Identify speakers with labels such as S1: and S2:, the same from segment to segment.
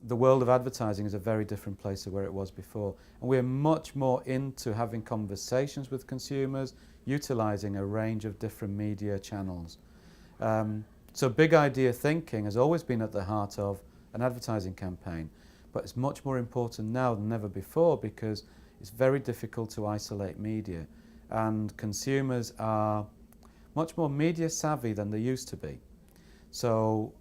S1: the world of advertising is a very different place to where it was before. And we're much more into having conversations with consumers, utilising a range of different media channels. So big idea thinking has always been at the heart of an advertising campaign, but it's much more important now than ever before because it's very difficult to isolate media, and consumers are much more media savvy than they used to be. So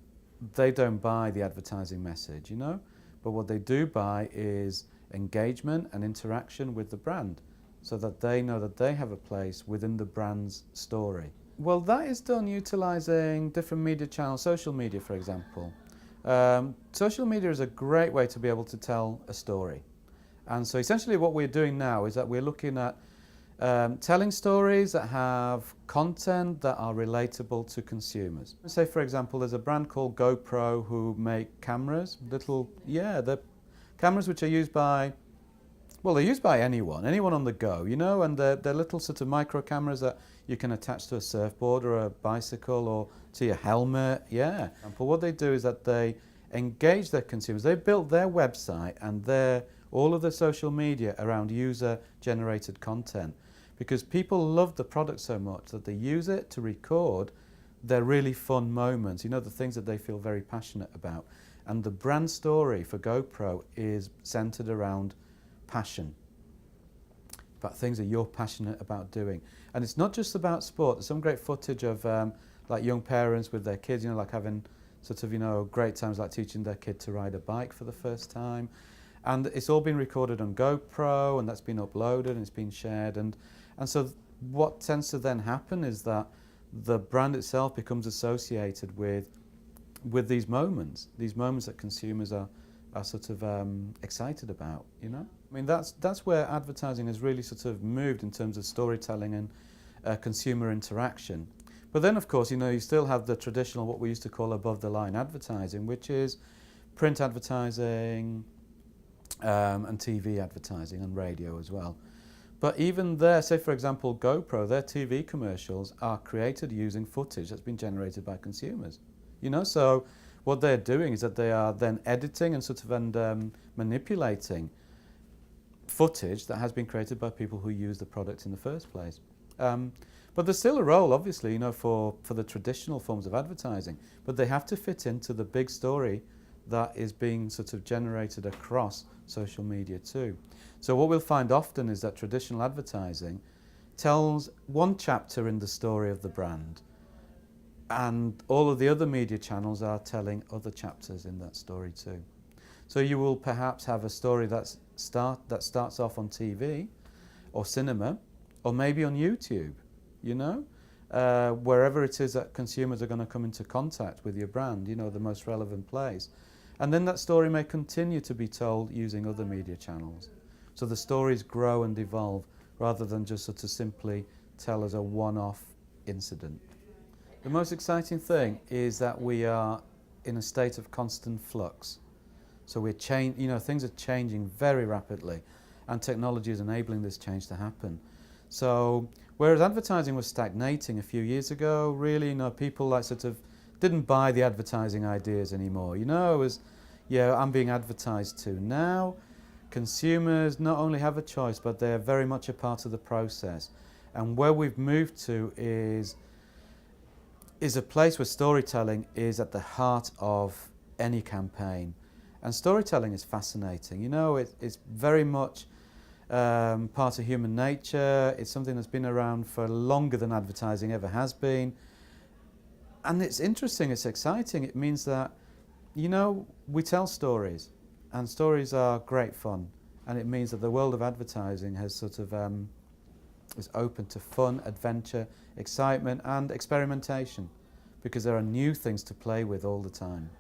S1: they don't buy the advertising message, you know, but what they do buy is engagement and interaction with the brand so that they know that they have a place within the brand's story. Well, that is done utilising different media channels, social media, for example. Social media is a great way to be able to tell a story. And so essentially what we're doing now is that we're looking at telling stories that have content that are relatable to consumers. Say, for example, there's a brand called GoPro who make cameras, they're cameras which are used by, well, they're used by anyone on the go, you know, and they're little sort of micro cameras that you can attach to a surfboard or a bicycle or to your helmet, yeah. But what they do is that they engage their consumers. They built their website and all of their social media around user-generated content because people love the product so much that they use it to record their really fun moments, you know, the things that they feel very passionate about. And the brand story for GoPro is centered around passion, about things that you're passionate about doing. And it's not just about sport. There's some great footage of like young parents with their kids, you know, like having sort of, you know, great times like teaching their kid to ride a bike for the first time. And it's all been recorded on GoPro and that's been uploaded and it's been shared. And so what tends to then happen is that the brand itself becomes associated with these moments that consumers are sort of excited about, you know? I mean, that's where advertising has really sort of moved in terms of storytelling and consumer interaction. But then, of course, you know, you still have the traditional, what we used to call above-the-line advertising, which is print advertising, and TV advertising and radio as well. But even there, say for example GoPro, their TV commercials are created using footage that's been generated by consumers. You know, so what they're doing is that they are then editing and sort of manipulating footage that has been created by people who use the product in the first place. But there's still a role, obviously, you know, for the traditional forms of advertising, but they have to fit into the big story that is being sort of generated across social media too. So what we'll find often is that traditional advertising tells one chapter in the story of the brand, and all of the other media channels are telling other chapters in that story too. So you will perhaps have a story that starts off on TV or cinema or maybe on YouTube, you know, wherever it is that consumers are going to come into contact with your brand, you know, the most relevant place. And then that story may continue to be told using other media channels. So the stories grow and evolve rather than just sort of simply tell us a one-off incident. The most exciting thing is that we are in a state of constant flux. So things are changing very rapidly and technology is enabling this change to happen. So whereas advertising was stagnating a few years ago, really, you know, people like sort of didn't buy the advertising ideas anymore. You know, it was, yeah, I'm being advertised to. Now, consumers not only have a choice, but they're very much a part of the process. And where we've moved to is a place where storytelling is at the heart of any campaign. And storytelling is fascinating. You know, it's very much part of human nature. It's something that's been around for longer than advertising ever has been. And it's interesting, it's exciting. It means that, you know, we tell stories and stories are great fun. And it means that the world of advertising has sort of is open to fun, adventure, excitement and experimentation because there are new things to play with all the time.